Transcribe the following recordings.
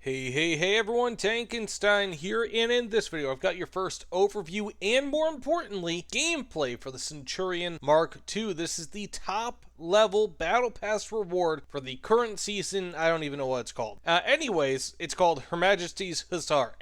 Hey everyone, Tankenstein here, and in this video I've got your first overview and more importantly, gameplay for the Centurion Mk.2. This is the top level Battle Pass reward for the current season. I don't even know what it's called. Anyways, it's called Her Majesty's Hussar.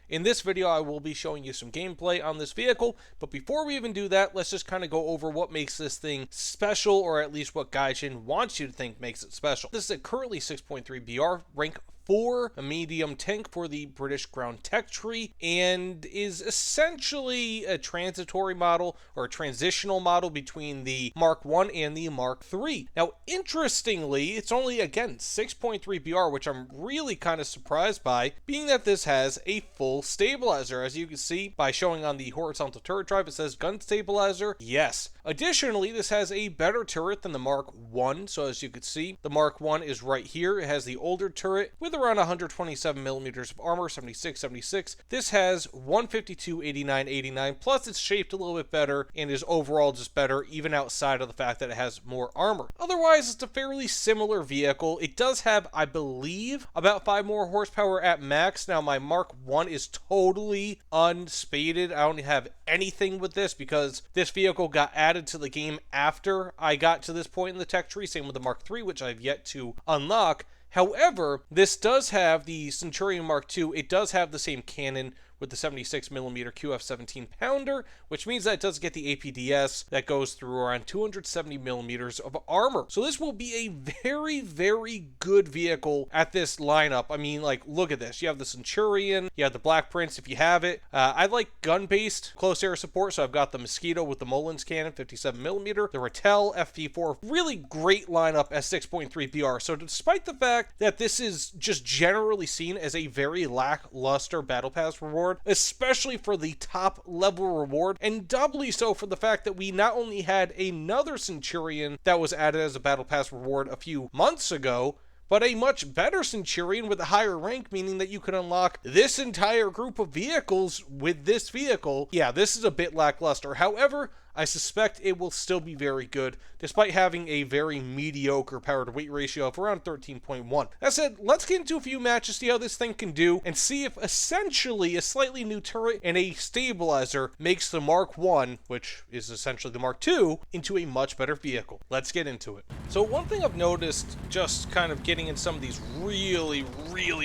In this video, I will be showing you some gameplay on this vehicle, but before we even do that, let's just kind of go over what makes this thing special, or at least what Gaijin wants you to think makes it special. This is a currently 6.3 BR, rank 4, a medium tank for the British ground tech tree, and is essentially a transitory model, or a transitional model between the Mark 1 and the Mark 3. Now, interestingly, it's only, again, 6.3 BR, which I'm really kind of surprised by, being that this has a full stabilizer. As you can see by showing on the horizontal turret drive, it says gun stabilizer. Yes. Additionally, this has a better turret than the Mark 1, so as you can see, the Mark 1 is right here. It has the older turret with around 127 millimeters of armor, 76. This has 152, 89, plus it's shaped a little bit better and is overall just better, even outside of the fact that it has more armor. Otherwise, it's a fairly similar vehicle. It does have, I believe, about 5 more horsepower at max. Now, my Mark 1 is totally unspaded. I don't have anything with this because this vehicle got added to the game after I got to this point in the tech tree. Same with the Mark 3, which I've yet to unlock. However, this does have the Centurion Mk.2. It does have the same cannon with the 76mm QF-17 pounder, which means that it does get the APDS that goes through around 270 millimeters of armor. So this will be a very good vehicle at this lineup. I mean, like, look at this. You have the Centurion, you have the Black Prince if you have it. I like gun-based close air support, so I've got the Mosquito with the Mullins cannon, 57mm, the Rattel FP4. Really great lineup at 6.3 BR. So despite the fact that this is just generally seen as a very lackluster Battle Pass reward, especially for the top level reward, and doubly so for the fact that we not only had another Centurion that was added as a Battle Pass reward a few months ago, but a much better Centurion with a higher rank, meaning that you could unlock this entire group of vehicles with this vehicle. Yeah, this is a bit lackluster. However, I suspect it will still be very good, despite having a very mediocre power to weight ratio of around 13.1. That said, let's get into a few matches, see how this thing can do, and see if essentially a slightly new turret and a stabilizer makes the Mark 1, which is essentially the Mark 2, into a much better vehicle. Let's get into it. So one thing I've noticed, just kind of getting in some of these really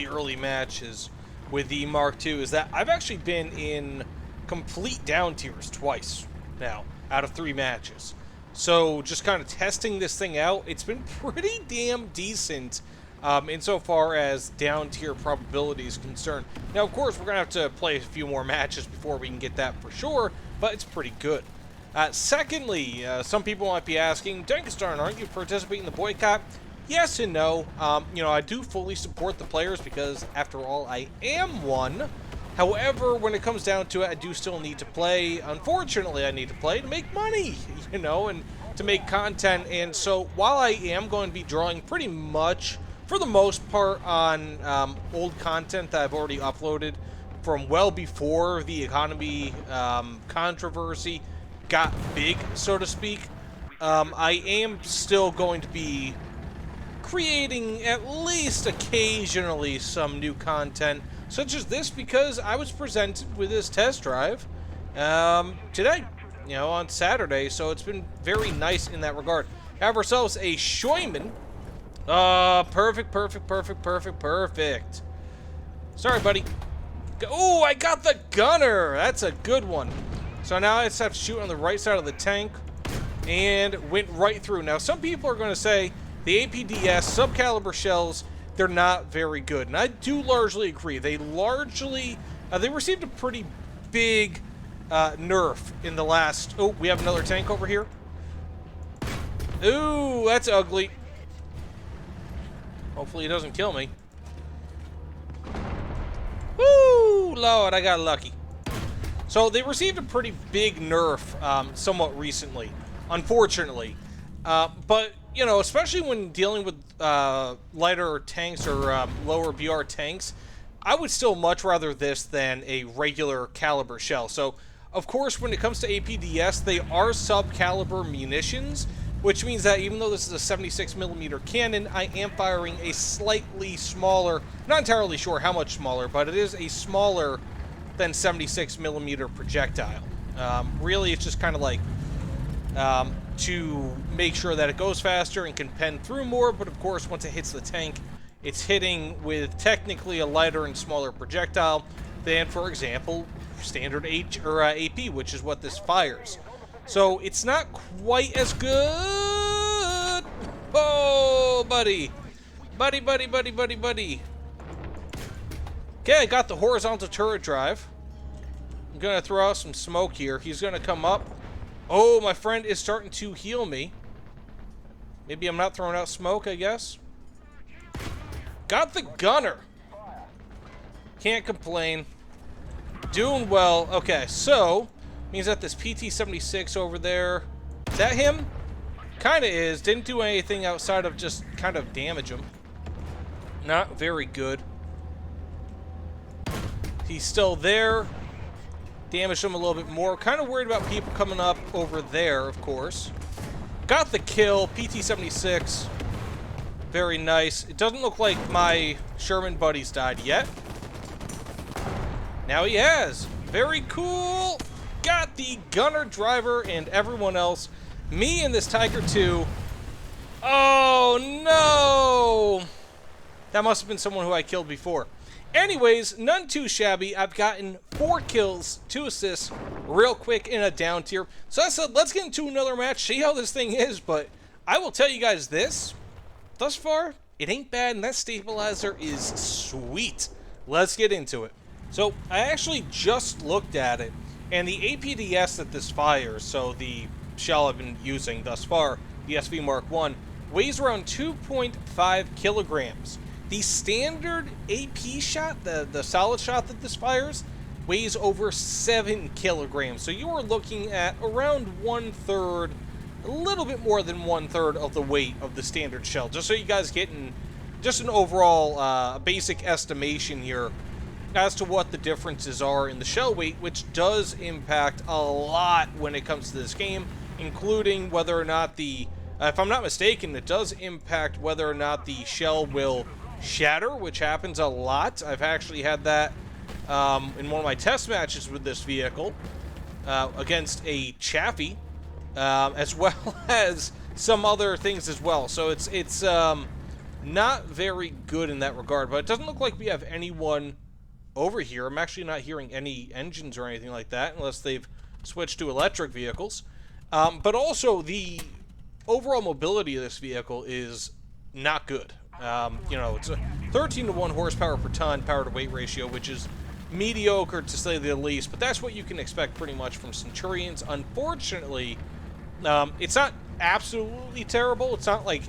early matches with the Mark 2, is that I've actually been in complete down tiers twice now, out of 3 matches. So just kind of testing this thing out, it's been pretty damn decent insofar as down tier probability is concerned. Now, of course, we're going to have to play a few more matches before we can get that for sure, but it's pretty good. Secondly, some people might be asking, Tankenstein, aren't you participating in the boycott? Yes and no. You know, I do fully support the players because, after all, I am one. However, when it comes down to it, I do still need to play. Unfortunately, I need to play to make money, you know, and to make content. And so while I am going to be drawing pretty much, for the most part, on old content that I've already uploaded from well before the economy controversy got big, so to speak, I am still going to be creating at least occasionally some new content, such as this, because I was presented with this test drive today, you know, on Saturday, so it's been very nice in that regard. Have ourselves a Scheumann. Perfect. Sorry, buddy. Oh, I got the gunner. That's a good one. So now I just have to shoot on the right side of the tank, and went right through. Now, some people are going to say the APDS subcaliber shells, they're not very good, and I do largely agree. They largely, they received a pretty big nerf in the last... Oh, we have another tank over here. Ooh, that's ugly. Hopefully it doesn't kill me. Woo, Lord, I got lucky. So they received a pretty big nerf somewhat recently, unfortunately. But, you know, especially when dealing with lighter tanks or lower BR tanks, I would still much rather this than a regular caliber shell. So, of course, when it comes to APDS, they are sub-caliber munitions, which means that even though this is a 76mm cannon, I am firing a slightly smaller, not entirely sure how much smaller, but it is a smaller than 76mm projectile. Really, it's just kind of like to make sure that it goes faster and can pen through more, but of course, once it hits the tank, it's hitting with technically a lighter and smaller projectile than, for example, standard AP, which is what this fires. So it's not quite as good. Oh, buddy. Buddy. Okay, I got the horizontal turret drive. I'm going to throw out some smoke here. He's going to come up. Oh, my friend is starting to heal me. Maybe I'm not throwing out smoke, I guess. Got the gunner. Can't complain. Doing well. Okay, so means that this PT-76 over there, is that him? Kind of is. Didn't do anything outside of just kind of damage him. Not very good. He's still there. Damaged him a little bit more. Kind of worried about people coming up over there, of course. Got the kill. PT-76. Very nice. It doesn't look like my Sherman buddies died yet. Now he has. Very cool. Got the gunner, driver, and everyone else. Me and this Tiger 2. Oh, no. That must have been someone who I killed before. Anyways, none too shabby. I've gotten 4 kills, 2 assists, real quick in a down tier. So I said, let's get into another match, see how this thing is. But I will tell you guys this. Thus far, it ain't bad, and that stabilizer is sweet. Let's get into it. So I actually just looked at it. And the APDS that this fires, so the shell I've been using thus far, the SV Mark 1, weighs around 2.5 kilograms. The standard AP shot, the solid shot that this fires, weighs over 7 kilograms. So you are looking at around 1/3, a little bit more than 1/3 of the weight of the standard shell. Just so you guys get just an overall basic estimation here as to what the differences are in the shell weight, which does impact a lot when it comes to this game, including whether or not the, if I'm not mistaken, it does impact whether or not the shell will shatter, which happens a lot. I've actually had that in one of my test matches with this vehicle against a Chaffee, as well as some other things as well. So it's not very good in that regard, but it doesn't look like we have anyone over here. I'm actually not hearing any engines or anything like that, unless they've switched to electric vehicles. But also, the overall mobility of this vehicle is not good. You know, it's a 13-to-1 horsepower per ton power-to-weight ratio, which is mediocre to say the least, but that's what you can expect pretty much from Centurions. Unfortunately, it's not absolutely terrible. It's not like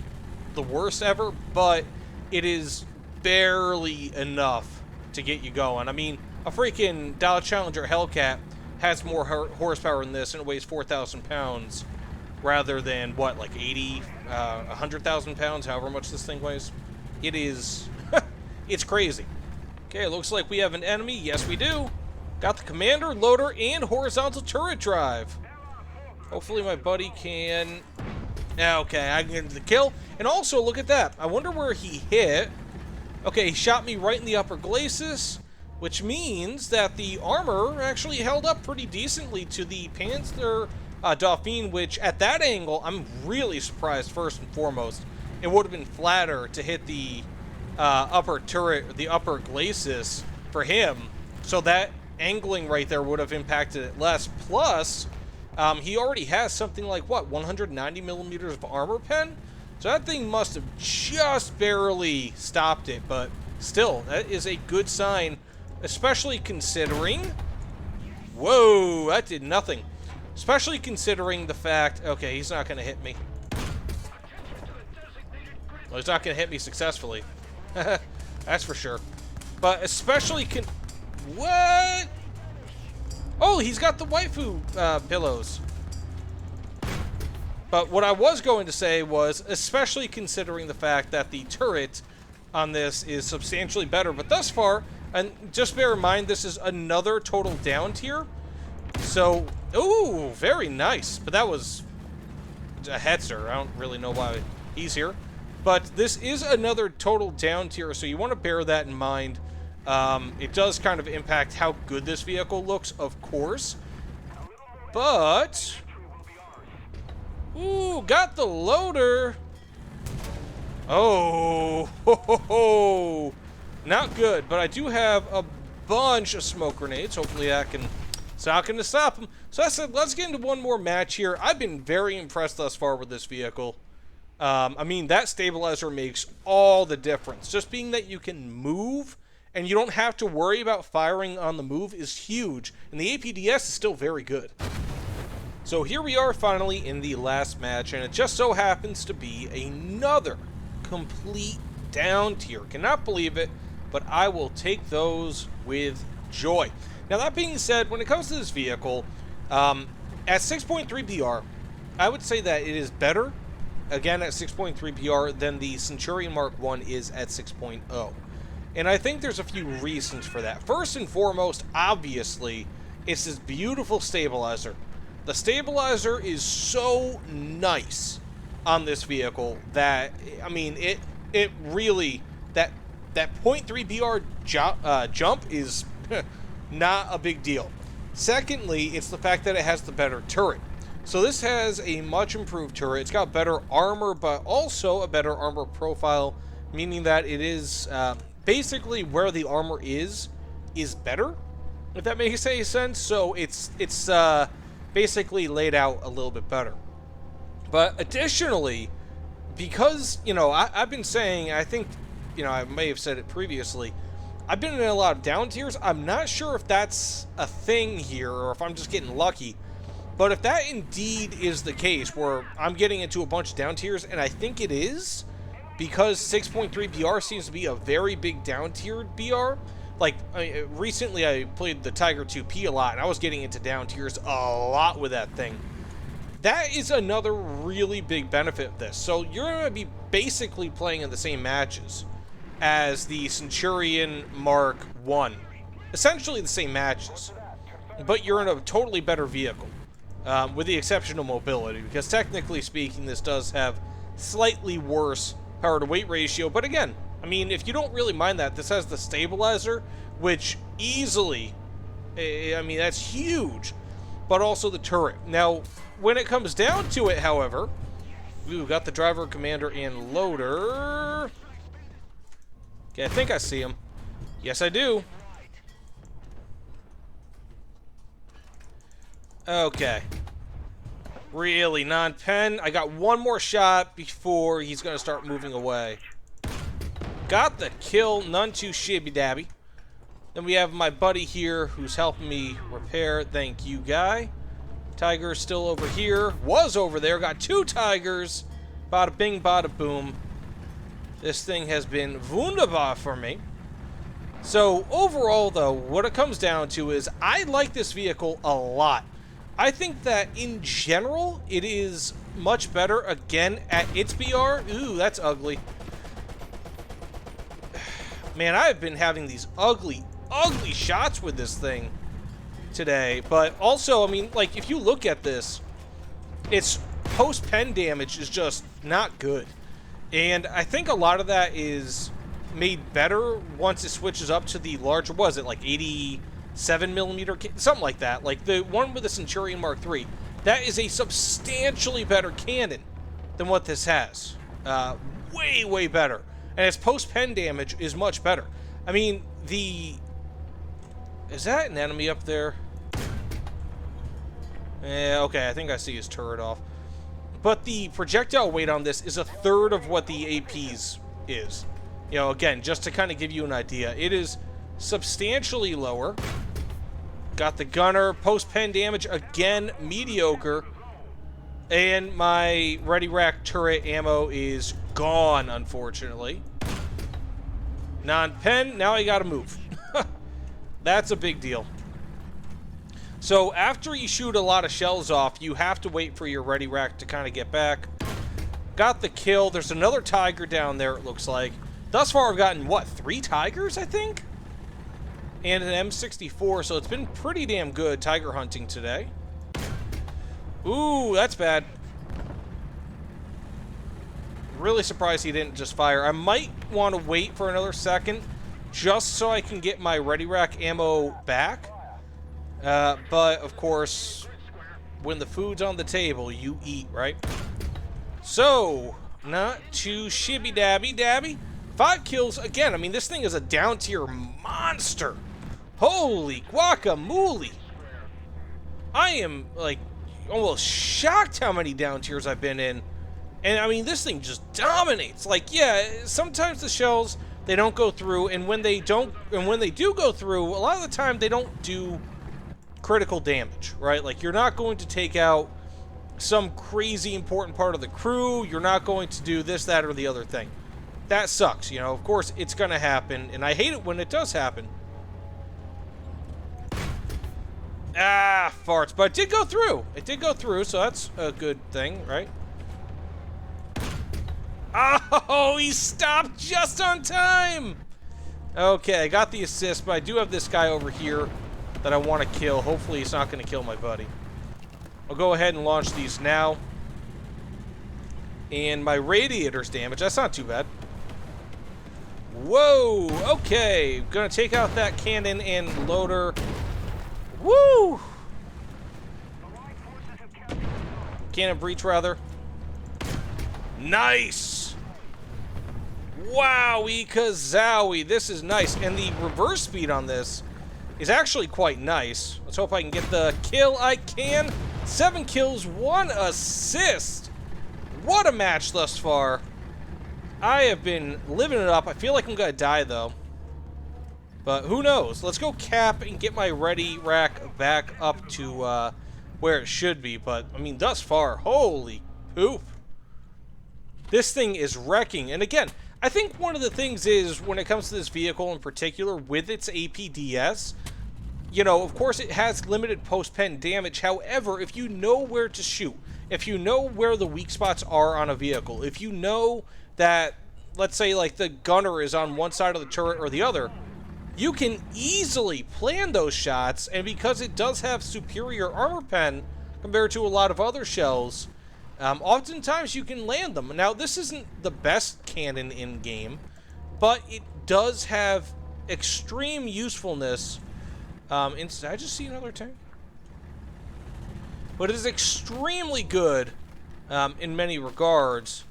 the worst ever, but it is barely enough to get you going. I mean, a freaking Dodge Challenger Hellcat has more horsepower than this, and it weighs 4,000 pounds rather than, what, like 80, 100,000 pounds, however much this thing weighs. It is, it's crazy. Okay, it looks like we have an enemy. Yes, we do. Got the commander, loader, and horizontal turret drive. Hopefully my buddy can... Okay, I can get the kill. And also, look at that. I wonder where he hit. Okay, he shot me right in the upper glacis, which means that the armor actually held up pretty decently to the Panzer Dauphine, which at that angle, I'm really surprised first and foremost. It would have been flatter to hit the upper turret, the upper glacis for him. So that angling right there would have impacted it less. Plus, he already has something like, what, 190 millimeters of armor pen? So that thing must have just barely stopped it, but still, that is a good sign, especially considering... Whoa, that did nothing. Especially considering the fact... Okay, he's not going to hit me. Well, he's not going to hit me successfully. That's for sure. But especially What? Oh, he's got the waifu pillows. But what I was going to say was, especially considering the fact that the turret on this is substantially better, but thus far, and just bear in mind, this is another total down tier. So, ooh, very nice. But that was a Hetzer. I don't really know why he's here. But this is another total down tier, so you want to bear that in mind. It does kind of impact how good this vehicle looks, of course. But... Ooh, got the loader! Oh, ho, ho, ho. Not good, but I do have a bunch of smoke grenades. Hopefully it's not going to stop him. So I said, let's get into one more match here. I've been very impressed thus far with this vehicle. I mean, that stabilizer makes all the difference. Just being that you can move and you don't have to worry about firing on the move is huge. And the APDS is still very good. So here we are finally in the last match, and it just so happens to be another complete down tier. Cannot believe it, but I will take those with joy. Now, that being said, when it comes to this vehicle, at 6.3 PR, I would say that it is better, again, at 6.3 PR than the Centurion Mk.2 is at 6.0. And I think there's a few reasons for that. First and foremost, obviously, it's this beautiful stabilizer. The stabilizer is so nice on this vehicle that, I mean, it really, that 0.3 BR jump is not a big deal. Secondly, it's the fact that it has the better turret. So this has a much improved turret. It's got better armor, but also a better armor profile, meaning that it is basically where the armor is better, if that makes any sense. So it's basically laid out a little bit better. But additionally, because, you know, I've been saying, I think, you know, I may have said it previously, I've been in a lot of down tiers. I'm not sure if that's a thing here or if I'm just getting lucky. But if that indeed is the case, where I'm getting into a bunch of down tiers, and I think it is, because 6.3 BR seems to be a very big down tiered BR. Like, recently I played the Tiger 2P a lot, and I was getting into down tiers a lot with that thing. That is another really big benefit of this. So you're going to be basically playing in the same matches as the Centurion Mk.2. Essentially the same matches, but you're in a totally better vehicle, with the exception of mobility, because technically speaking, this does have slightly worse power to weight ratio. But again, I mean, if you don't really mind that, this has the stabilizer, which easily, I mean, that's huge, but also the turret. Now, when it comes down to it, however, we got the driver, commander, and loader. Okay, I think I see him. Yes, I do. Okay. Really, non-pen? I got one more shot before he's going to start moving away. Got the kill, none too shabby-dabby. Then we have my buddy here who's helping me repair. Thank you, guy. Tiger's still over here. Was over there. Got two tigers. Bada bing, bada boom. This thing has been wunderbar for me. So, overall, though, what it comes down to is I like this vehicle a lot. I think that, in general, it is much better, again, at its BR. Ooh, that's ugly. Man, I've been having these ugly, ugly shots with this thing today. But also, I mean, like, if you look at this, its post-pen damage is just not good. And I think a lot of that is made better once it switches up to the larger, was it like 87mm, something like that. Like the one with the Centurion Mk.3, that is a substantially better cannon than what this has. Way, way better. And its post-pen damage is much better. I mean, is that an enemy up there? Yeah, okay, I think I see his turret off. But the projectile weight on this is a third of what the AP's is. You know, again, just to kind of give you an idea, it is substantially lower. Got the gunner, post-pen damage, again, mediocre. And my ready rack turret ammo is gone, unfortunately. Non-pen, now I gotta move. That's a big deal. So after you shoot a lot of shells off, you have to wait for your ready rack to kind of get back. Got the kill. There's another tiger down there, it looks like. Thus far, I've gotten, what, 3 tigers, I think? And an M64, so it's been pretty damn good tiger hunting today. Ooh, that's bad. Really surprised he didn't just fire. I might want to wait for another second just so I can get my ready rack ammo back. But, of course, when the food's on the table, you eat, right? So, not too shibby-dabby-dabby. 5 kills. Again, I mean, this thing is a down-tier monster. Holy guacamole. I am, like, almost shocked how many down tiers I've been in. And, I mean, this thing just dominates. Like, yeah, sometimes the shells, they don't go through, and when they do go through, a lot of the time they don't do critical damage, right? Like, you're not going to take out some crazy important part of the crew. You're not going to do this, that, or the other thing. That sucks, you know. Of course, it's going to happen, and I hate it when it does happen. Ah, farts. But it did go through. It did go through, so that's a good thing, right? Oh, he stopped just on time! Okay, I got the assist, but I do have this guy over here that I want to kill. Hopefully he's not going to kill my buddy. I'll go ahead and launch these now. And my radiator's damaged. That's not too bad. Whoa! Okay, gonna take out that cannon and loader. Woo! Cannon breach, rather. Nice! Wowie kazowie. This is nice. And the reverse speed on this is actually quite nice. Let's hope I can get the kill. I can. 7 kills, 1 assist. What a match thus far. I have been living it up. I feel like I'm gonna die, though. But who knows? Let's go cap and get my ready rack back up to where it should be. But, I mean, thus far, holy poop. This thing is wrecking. And again, I think one of the things is, when it comes to this vehicle in particular, with its APDS, you know, of course it has limited post-pen damage. However, if you know where to shoot, if you know where the weak spots are on a vehicle, if you know that, let's say, like, the gunner is on one side of the turret or the other, you can easily plan those shots, and because it does have superior armor pen compared to a lot of other shells, oftentimes you can land them. Now, this isn't the best cannon in-game, but it does have extreme usefulness. Did I just see another tank? But it is extremely good in many regards,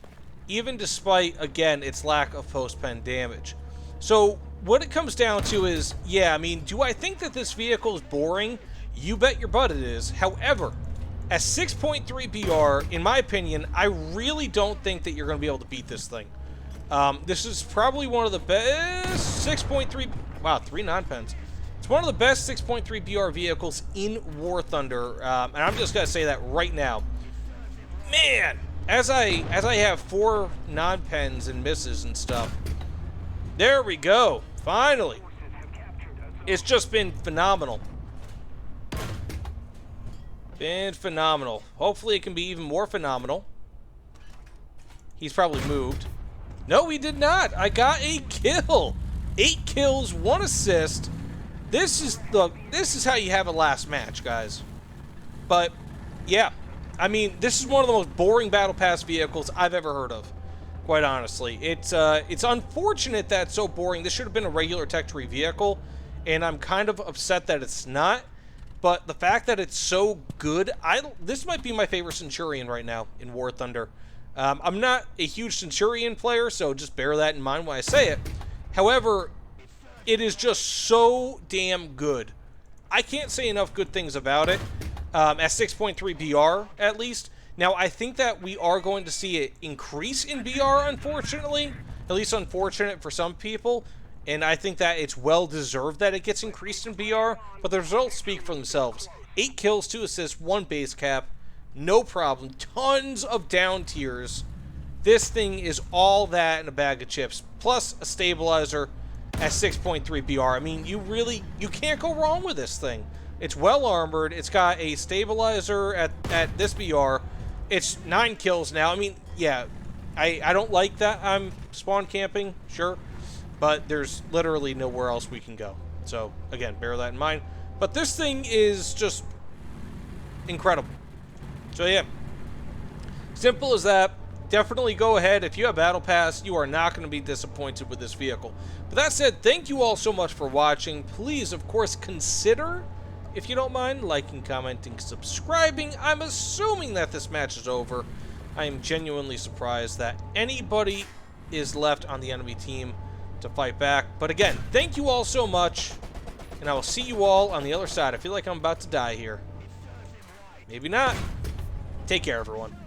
even despite, again, its lack of post-pen damage. So, what it comes down to is, yeah, I mean, do I think that this vehicle is boring? You bet your butt it is. However, at 6.3 BR, in my opinion, I really don't think that you're going to be able to beat this thing. This is probably one of the best 6.3... Wow, 3 non-pens. It's one of the best 6.3 BR vehicles in War Thunder, and I'm just going to say that right now. Man, as I have 4 non-pens and misses and stuff, there we go. Finally. It's just been phenomenal. Been phenomenal. Hopefully it can be even more phenomenal. He's probably moved. No, he did not. I got a kill. 8 kills, 1 assist. This is how you have a last match, guys. But yeah, I mean, this is one of the most boring Battle Pass vehicles I've ever heard of. Quite honestly, it's unfortunate that it's so boring. This should have been a regular Tech Tree vehicle, and I'm kind of upset that it's not. But the fact that it's so good, this might be my favorite Centurion right now in War Thunder. I'm not a huge Centurion player, so just bear that in mind when I say it. However, it is just so damn good. I can't say enough good things about it. At 6.3 BR, at least. Now, I think that we are going to see it increase in BR, unfortunately. At least unfortunate for some people. And I think that it's well-deserved that it gets increased in BR. But the results speak for themselves. 8 kills, 2 assists, 1 base cap. No problem. Tons of down tiers. This thing is all that in a bag of chips. Plus a stabilizer at 6.3 BR. I mean, you can't go wrong with this thing. It's well-armored. It's got a stabilizer at this BR. It's 9 kills now. I mean, yeah, I don't like that I'm spawn camping, sure, but there's literally nowhere else we can go. So, again, bear that in mind. But this thing is just incredible. So, yeah, simple as that. definitely go ahead. If you have Battle Pass, you are not going to be disappointed with this vehicle. But that said, thank you all so much for watching. Please, of course, consider, if you don't mind, liking, commenting, subscribing. I'm assuming that this match is over. I am genuinely surprised that anybody is left on the enemy team to fight back. But again, thank you all so much, and I will see you all on the other side. I feel like I'm about to die here. Maybe not. Take care, everyone.